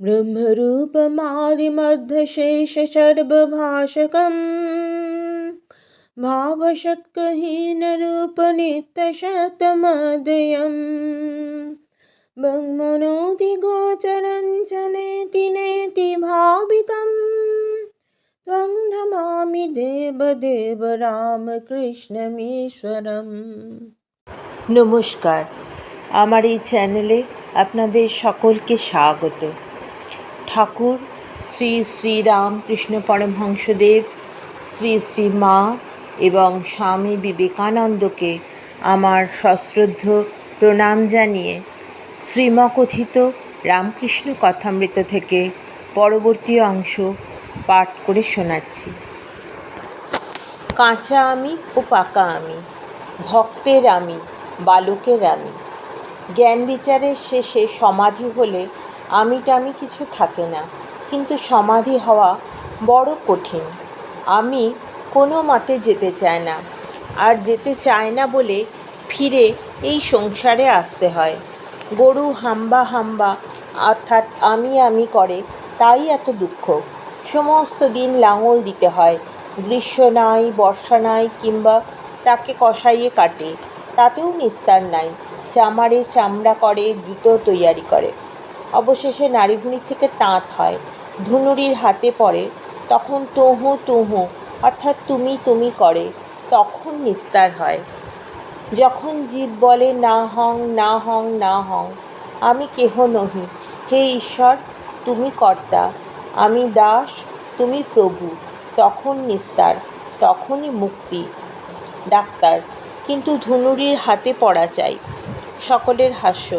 ब्रह्मरूपमादिमध्यशेषसर्वभाषकम् भावषट्कहीनरूपनित्यशतमदयम् ब्रह्मणोऽधिगोचरं च नेति नेति भावितं त्वं नमामि देवदेव রামকৃষ্ণমীশ্বরম। নমস্কার, আমার এই চ্যানেলে আপনাদের সকলকে স্বাগত। ঠাকুর শ্রী শ্রী রামকৃষ্ণ পরমহংসদেব, শ্রী শ্রী মা এবং স্বামী বিবেকানন্দকে আমার সশ্রদ্ধ প্রণাম জানিয়ে শ্রীমকথিত রামকৃষ্ণ কথামৃত থেকে পরবর্তী অংশ পাঠ করে শোনাচ্ছি। কাঁচা আমি ও পাকা আমি, ভক্তের আমি, বালকের আমি। জ্ঞান বিচারের শেষে সমাধি হলে আমিটামি কিছু থাকে না, কিন্তু সমাধি হওয়া বড় কঠিন। আমি কোনো মতে যেতে চায় না, আর যেতে চায় না বলে ফিরে এই সংসারে আসতে হয়। গরু হাম্বা হাম্বা অর্থাৎ আমি করে, তাই এত দুঃখ। সমস্ত দিন লাঙল দিতে হয়, গ্রীষ্ম নাই, বর্ষা নাই, কিংবা তাকে কষাইয়ে কাটে, তাতেও নিস্তার নাই। চামারে চামড়া করে, জুতো তৈয়ারি করে, অবশেষে নাড়িভুঁড়ি থেকে তাঁত হয়, ধুনুরির হাতে পড়ে, তখন তুহু তুহু অর্থাৎ তুমি তুমি করে, তখন নিস্তার হয়। যখন জীব বলে না হং না হং না হং, আমি কেহ নহি, হে ঈশ্বর তুমি কর্তা, আমি দাস তুমি প্রভু, তখন নিস্তার, তখনই মুক্তি। ডাক্তার, কিন্তু ধুনুরির হাতে পড়া চাই। সকলের হাস্য।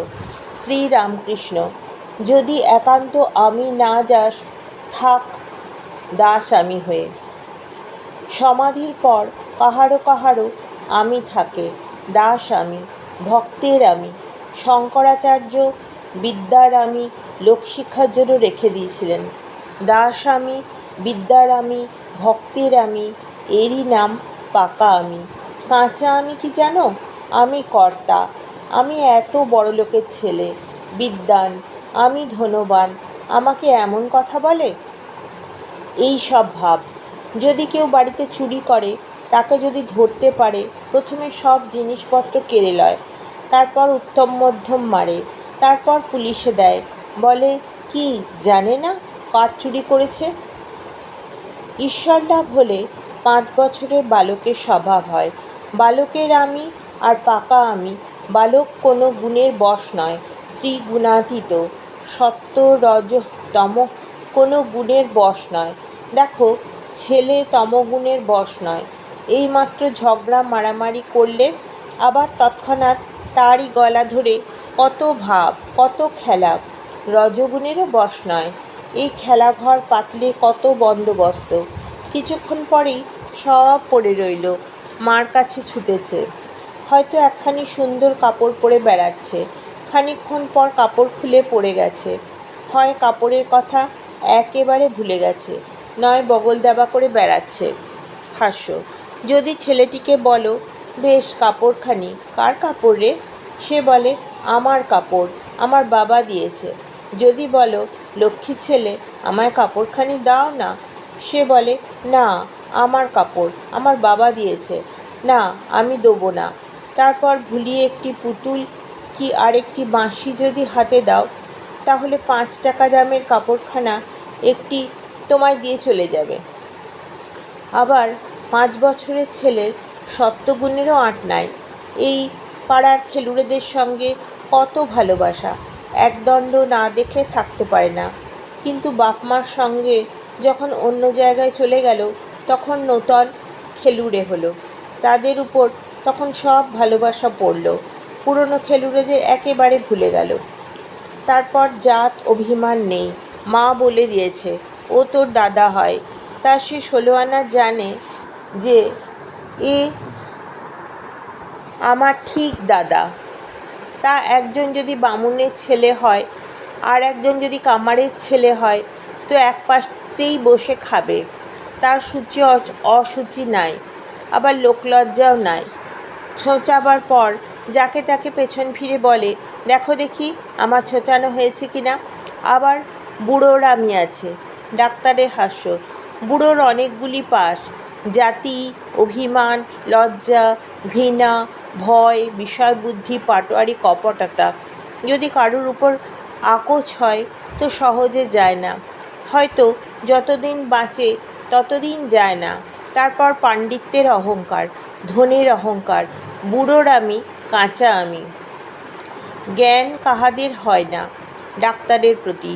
শ্রী রামকৃষ্ণ, যদি একান্ত আমি না যাস, থাক দাস আমি হয়ে। সমাধির পর কাহারো কাহারো আমি থাকে, দাস আমি, ভক্তের আমি। শঙ্করাচার্য বিদ্যার আমি লোকশিক্ষার জন্য রেখে দিয়েছিলেন। দাস আমি, বিদ্যার আমি, ভক্তের আমি, এরই নাম পাকা আমি। কাঁচা আমি কি জানো? আমি কর্তা, আমি এত বড় লোকের ছেলে, বিদ্বান, আমি ধনবান, আমাকে এমন কথা বলে? এই সব ভাব। যদি কেউ বাড়িতে চুরি করে, তাকে যদি ধরতে পারে, প্রথমে সব জিনিসপত্র কেড়ে লয়, তারপর উত্তম মধ্যম মারে, তারপর পুলিশে দেয়, বলে কি জানে না কার চুরি করেছে। ঈশ্বর লাভ হলে 5 বছরের বালকের স্বভাব হয়। বালকের আমি আর পাকা আমি। বালক কোনো গুণের বশ নয়, ত্রিগুণাতীত, সত্য রজ তম কোনো গুণের বশ নয়। দেখো, ছেলে তমগুণের বশ নয়, এইমাত্র ঝগড়া মারামারি করলে আবার তৎক্ষণাৎ তারই গলা ধরে কত ভাব, কত খেলা। রজগুণেরও বশ নয়, এই খেলাঘর পাতলে কত বন্দোবস্ত। কিছুক্ষণ পরেই সব পড়ে রইল, মার কাছে ছুটেছে। হয়তো একখানি সুন্দর কাপড় পরে বেড়াচ্ছে, খানিকক্ষণ পর কাপড় খুলে পড়ে গেছে, হয় কাপড়ের কথা একেবারে ভুলে গেছে, নয় বগল দাবা করে বেড়াচ্ছে। হাস্য। যদি ছেলেটিকে বলো, বেশ কাপড়খানি কার কাপড় রে? সে বলে, আমার কাপড়, আমার বাবা দিয়েছে। যদি বলো, লক্ষ্মী ছেলে আমায় কাপড়খানি দাও না, সে বলে, না আমার কাপড়, আমার বাবা দিয়েছে, না আমি দেবো না। তারপর ভুলিয়ে একটি পুতুল কি আরেকটি বাঁশি যদি হাতে দাও, তাহলে 5 টাকা দামের কাপড়খানা একটি তোমায় দিয়ে চলে যাবে। আবার 5 বছরের ছেলের সত্ত্বগুণেরও আঁট নাই। এই পাড়ার খেলুড়েদের সঙ্গে কত ভালোবাসা, একদণ্ড না দেখলে থাকতে পারে না। কিন্তু বাপমার সঙ্গে যখন অন্য জায়গায় চলে গেল, তখন নূতন খেলুড়ে হলো, তাদের উপর তখন সব ভালোবাসা পড়ল, পুরনো খেলুড়েদের একেবারে ভুলে গেল। তারপর জাত অভিমান নেই, মা বলে দিয়েছে ও তোর দাদা হয়। তা সে 16 আনা জানে যে এ আমার ঠিক দাদা। তা একজন যদি বামুনের ছেলে হয় আর একজন যদি কামারের ছেলে হয়, তো এক পাশতেই বসে খাবে, তার সূচি অসুচি নাই, আবার লোকলজ্জাও নাই। ছোঁচাবার পর যাকে তাকে পেছন ফিরে বলে, দেখো দেখি আমার ছোঁচানো হয়েছে কিনা। আবার বুড়োর আমি আছে। ডাক্তারের হাস্য। বুড়োর অনেকগুলি পাশ, জাতি, অভিমান, লজ্জা, ঘৃণা, ভয়, বিষয়বুদ্ধি, পাটোয়ারি, কপটতা। যদি কারুর উপর আকোচ হয় তো সহজে যায় না, হয়তো যতদিন বাঁচে ততদিন যায় না। তারপর পাণ্ডিত্যের অহংকার, ধনের অহংকার, বুড়োর আমি, কাঁচা আমি। জ্ঞান কাহাদের হয় না ডাক্তারের প্রতি।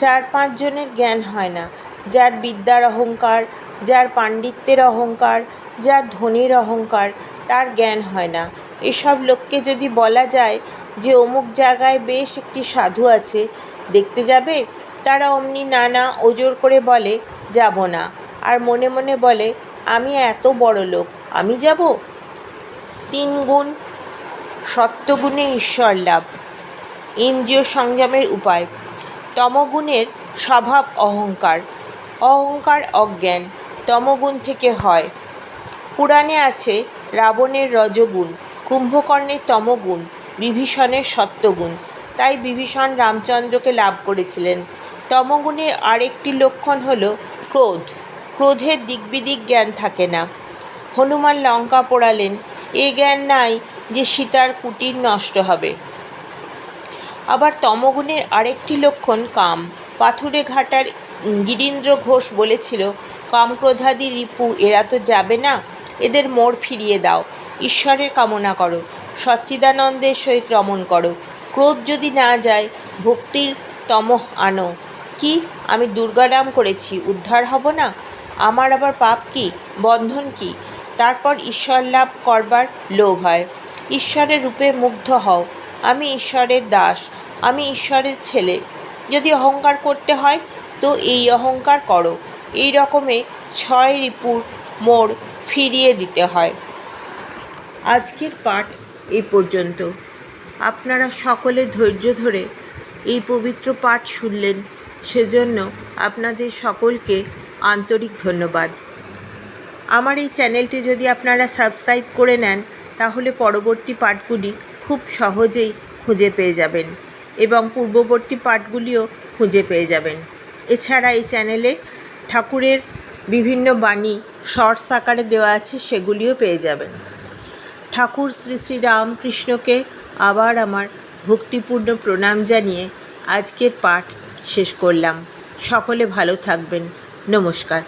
4-5 জনের জ্ঞান হয় না। যার বিদ্যার অহংকার, যার পাণ্ডিত্যের অহংকার, যার ধনের অহংকার, তার জ্ঞান হয় না। এসব লোককে যদি বলা যায় যে অমুক জায়গায় বেশ একটি সাধু আছে, দেখতে যাবে, তারা অমনি নানা ওজোর করে বলে যাব না, আর মনে মনে বলে আমি এত বড় লোক, আমি যাব। 3 গুণ সত্যগুণে ঈশ্বর লাভ। ইন্দ্রিয় সংযমের উপায়। তমগুণের স্বভাব অহংকার। অহংকার অজ্ঞান, তমগুণ থেকে হয়। পুরাণে আছে রাবণের রজগুণ, কুম্ভকর্ণের তমগুণ, বিভীষণের সত্যগুণ। তাই বিভীষণ রামচন্দ্রকে লাভ করেছিলেন। তমগুণের আরেকটি লক্ষণ হল ক্রোধ। ক্রোধের দিকবিদিক জ্ঞান থাকে না। হনুমান লঙ্কা পোড়ালেন, এ জ্ঞান নাই যে সীতার কুটির নষ্ট হবে। আবার তমগুণের আরেকটি লক্ষণ কাম। পাথুরে ঘাটার গিরীন্দ্র ঘোষ বলেছিল, কামক্রোধাদি রিপু এরা তো যাবে না, এদের মোড় ফিরিয়ে দাও, ঈশ্বরের কামনা করো, সচ্চিদানন্দের সহিত রমণ করো। ক্রোধ যদি না যায়, ভক্তির তমঃ আনো। কি আমি দুর্গারাম করেছি, উদ্ধার হব না? আমার আবার পাপ কি, বন্ধন কি? তারপর ঈশ্বর লাভ করবার লোভ হয়। ঈশ্বরের রূপে মুগ্ধ হও, আমি ঈশ্বরের দাস, আমি ঈশ্বরের ছেলে। যদি অহংকার করতে হয় তো এই অহংকার করো। এই রকমে 6 রিপুর মোড় ফিরিয়ে দিতে হয়। আজকের পাঠ এই পর্যন্ত। আপনারা সকলে ধৈর্য ধরে এই পবিত্র পাঠ শুনলেন, সেজন্য আপনাদের সকলকে আন্তরিক ধন্যবাদ। আমার এই চ্যানেলটি যদি আপনারা সাবস্ক্রাইব করে নেন, তাহলে পরবর্তী পাঠগুলি খুব সহজেই খুঁজে পেয়ে যাবেন এবং পূর্ববর্তী পাঠগুলিও খুঁজে পেয়ে যাবেন। এছাড়া এই চ্যানেলে ঠাকুরের বিভিন্ন বাণী শর্টস আকারে দেওয়া আছে, সেগুলিও পেয়ে যাবেন। ঠাকুর শ্রী শ্রী রামকৃষ্ণকে আবার আমার ভক্তিপূর্ণ প্রণাম জানিয়ে আজকের পাঠ শেষ করলাম। সকলে ভালো থাকবেন। নমস্কার।